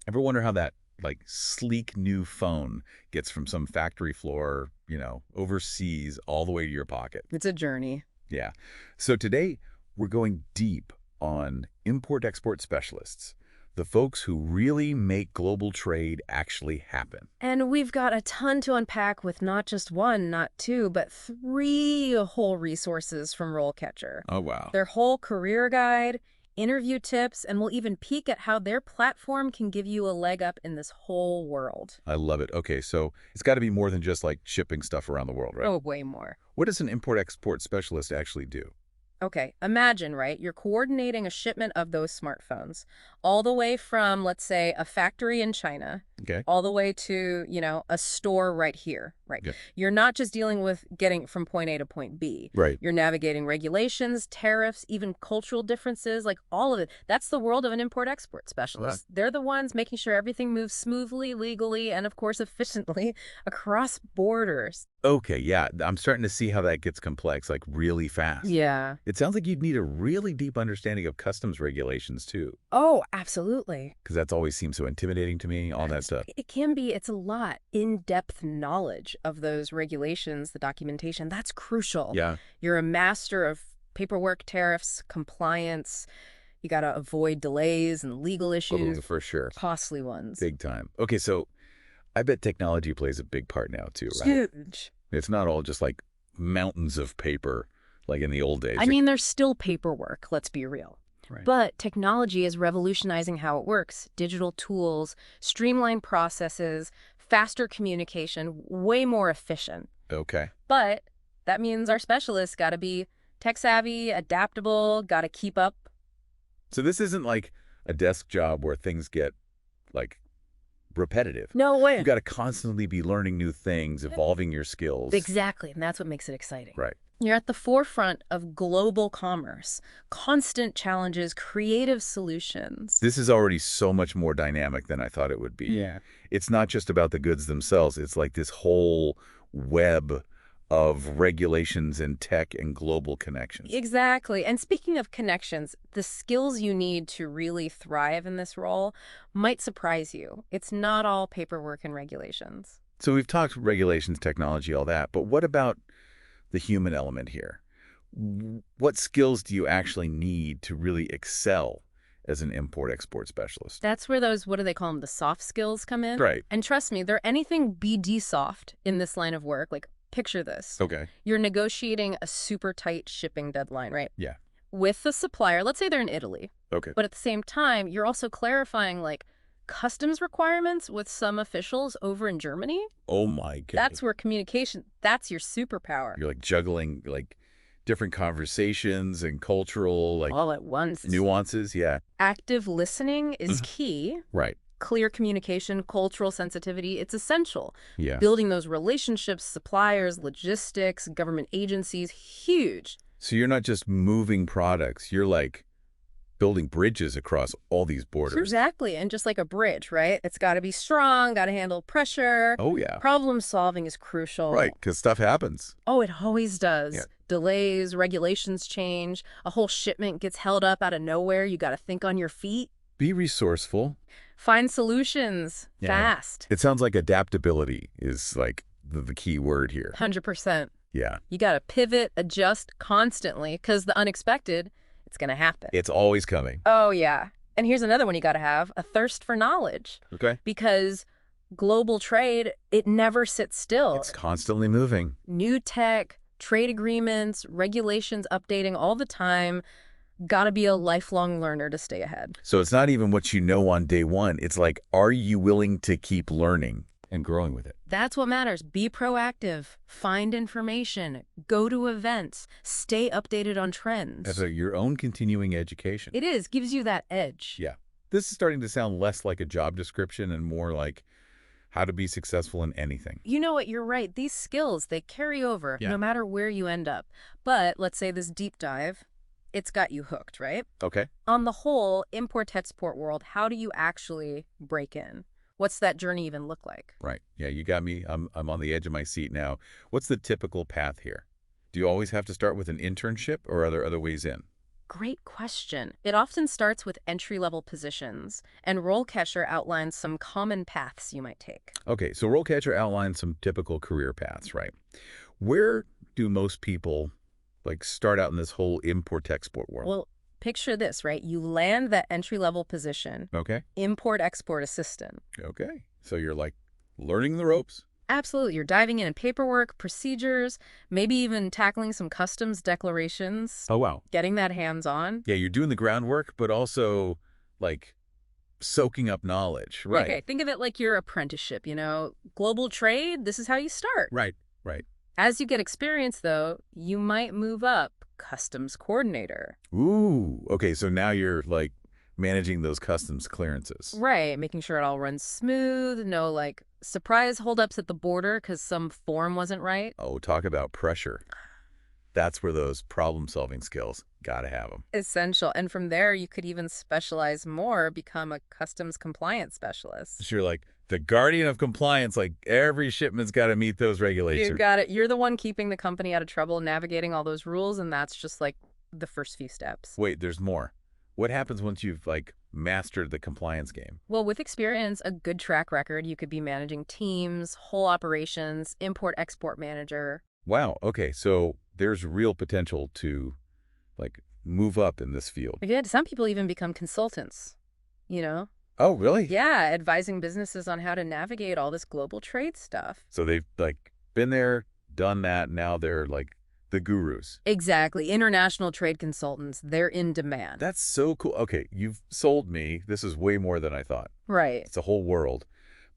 Ever wonder how that, like, sleek new phone gets from some factory floor, overseas all the way to your pocket? It's a journey. Yeah. So today, we're going deep on import-export specialists, the folks who really make global trade actually happen. And we've got a ton to unpack with not just one, not two, but three whole resources from RoleCatcher. Oh, wow. Their whole career guide, interview tips, and we'll even peek at how their platform can give you a leg up in this whole world. I love it. Okay, so it's got to be more than just, like, shipping stuff around the world, right? Oh, way more. What does an import-export specialist actually do? Okay, imagine, right? You're coordinating a shipment of those smartphones all the way from, let's say, a factory in China, Okay. all the way to, a store right here, right? Yeah. You're not just dealing with getting from point A to point B. Right. You're navigating regulations, tariffs, even cultural differences, like all of it. That's the world of an import-export specialist. They're the ones making sure everything moves smoothly, legally, and of course efficiently across borders. Okay, yeah, I'm starting to see how that gets complex, like, really fast. Yeah. It sounds like you'd need a really deep understanding of customs regulations, too, Oh, absolutely. because that's always seems so intimidating to me, all that stuff. It can be. It's a lot. In-depth knowledge of those regulations, the documentation, that's crucial. Yeah. You're a master of paperwork, tariffs, compliance. You got to avoid delays and legal Oh, issues, for sure. costly ones. Big time. Okay, so I bet technology plays a big part now, too, right? Huge. It's not all just, like, mountains of paper, like in the old days. I mean, there's still paperwork, let's be real. Right. But technology is revolutionizing how it works. Digital tools, streamlined processes, faster communication, way more efficient. Okay. But that means our specialists got to be tech savvy, adaptable, got to keep up. So this isn't like a desk job where things get, like, repetitive. No way. You got to constantly be learning new things, evolving your skills. Exactly, and that's what makes it exciting. Right. You're at the forefront of global commerce, constant challenges, creative solutions. This is already so much more dynamic than I thought it would be. Yeah. It's not just about the goods themselves. It's like this whole web of regulations and tech and global connections. Exactly. And speaking of connections, the skills you need to really thrive in this role might surprise you. It's not all paperwork and regulations. So we've talked regulations, technology, all that, but what about the human element here? What skills do you actually need to really excel as an import-export specialist? That's where those, what do they call them, the soft skills come in. Right. And trust me, they're anything BD soft in this line of work. Like, picture this. Okay. You're negotiating a super tight shipping deadline, right? Yeah. With the supplier, let's say they're in Italy. Okay. But at the same time, you're also clarifying, like, customs requirements with some officials over in Germany. Oh my God. That's where communication, that's your superpower. You're like juggling like different conversations and cultural like All at once. nuances. Yeah. Active listening is key. Right. Clear communication, cultural sensitivity, it's essential. Yeah. Building those relationships, suppliers, logistics, government agencies, huge. So you're not just moving products. You're like building bridges across all these borders. Exactly. And just like a bridge, right? It's got to be strong, got to handle pressure. Oh, yeah. Problem solving is crucial. Right. Because stuff happens. Oh, it always does. Yeah. Delays, regulations change, a whole shipment gets held up out of nowhere. You got to think on your feet. Be resourceful. Find solutions fast. It sounds like adaptability is like the key word here. 100%. Yeah. You got to pivot, adjust constantly because the unexpected, it's going to happen. It's always coming. Oh, yeah. And here's another one you got to have, a thirst for knowledge. Okay. Because global trade, it never sits still. It's constantly moving. New tech, trade agreements, regulations updating all the time. Got to be a lifelong learner to stay ahead. So it's not even what you know on day one. It's like, are you willing to keep learning and growing with it? That's what matters. Be proactive. Find information. Go to events. Stay updated on trends. As your own continuing education. It is. Gives you that edge. Yeah. This is starting to sound less like a job description and more like how to be successful in anything. You know what? You're right. These skills, they carry over Yeah. no matter where you end up. But let's say this deep dive, it's got you hooked, right? Okay. On the whole, import-export world, how do you actually break in? What's that journey even look like? Right. Yeah, you got me. I'm on the edge of my seat now. What's the typical path here? Do you always have to start with an internship or are there other ways in? Great question. It often starts with entry-level positions, and RoleCatcher outlines some common paths you might take. Okay, so RoleCatcher outlines some typical career paths, right? Where do most people start out in this whole import-export world? Well, picture this, right? You land that entry-level position, Okay, import-export assistant. okay. So you're learning the ropes? Absolutely. You're diving in paperwork, procedures, maybe even tackling some customs declarations, Oh, wow. getting that hands-on. Yeah, you're doing the groundwork, but also like soaking up knowledge. Right. Okay, think of it like your apprenticeship, Global trade, this is how you start. Right. Right. As you get experience, though, you might move up customs coordinator. Ooh. Okay, so now you're managing those customs clearances. Right, making sure it all runs smooth, no surprise holdups at the border because some form wasn't right. Oh, talk about pressure. That's where those problem-solving skills, gotta have them. Essential. And from there, you could even specialize more, become a customs compliance specialist. So you're the guardian of compliance, every shipment's got to meet those You regulations. got it. You're the one keeping the company out of trouble, navigating all those rules, and that's just the first few steps. Wait, there's more. What happens once you've mastered the compliance game? Well, with experience, a good track record, you could be managing teams, whole operations, import-export manager. Wow, okay, so there's real potential to move up in this field. Yeah, some people even become consultants, you know? Oh, really? Yeah, advising businesses on how to navigate all this global trade stuff. So they've been there, done that, now they're the gurus. Exactly. International trade consultants, they're in demand. That's so cool. Okay, you've sold me. This is way more than I thought. Right. It's a whole world.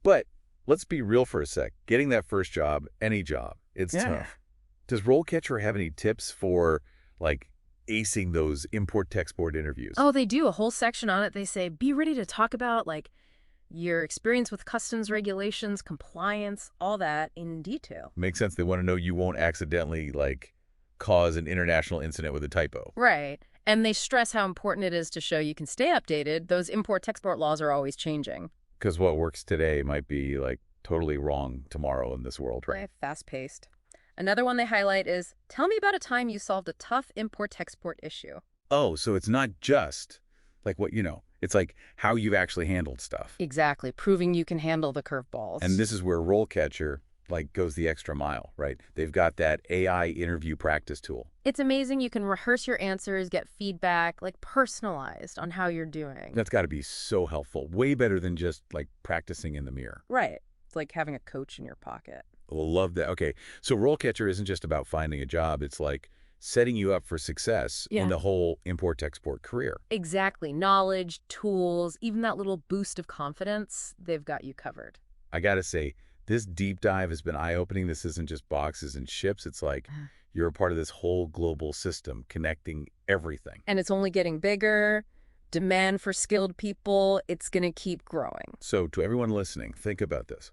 But let's be real for a sec. Getting that first job, any job, it's tough. Does RoleCatcher have any tips for acing those import-export interviews? Oh, they do a whole section on it. They say, be ready to talk about your experience with customs regulations, compliance, all that in detail. Makes sense. They want to know you won't accidentally cause an international incident with a typo. Right. And they stress how important it is to show you can stay updated. Those import-export laws are always changing. Because what works today might be totally wrong tomorrow in this world, right? Right. Fast-paced. Another one they highlight is, tell me about a time you solved a tough import-export issue. Oh, so it's not just it's how you've actually handled stuff. Exactly. Proving you can handle the curveballs. And this is where RoleCatcher goes the extra mile, right? They've got that AI interview practice tool. It's amazing. You can rehearse your answers, get feedback, personalized on how you're doing. That's got to be so helpful. Way better than just practicing in the mirror. Right. It's like having a coach in your pocket. Love that. Okay, so RoleCatcher isn't just about finding a job. It's setting you up for success in the whole import-export career. Exactly. Knowledge, tools, even that little boost of confidence, they've got you covered. I got to say, this deep dive has been eye-opening. This isn't just boxes and ships. It's you're a part of this whole global system connecting everything. And it's only getting bigger. Demand for skilled people, it's going to keep growing. So to everyone listening, think about this.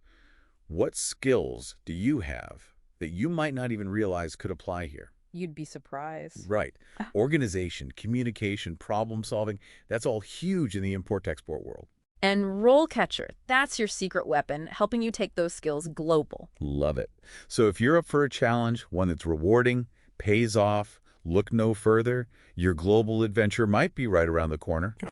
What skills do you have that you might not even realize could apply here? You'd be surprised. Right. Organization, communication, problem solving, that's all huge in the import-export world. And RoleCatcher, that's your secret weapon, helping you take those skills global. Love it. So if you're up for a challenge, one that's rewarding, pays off, look no further, your global adventure might be right around the corner.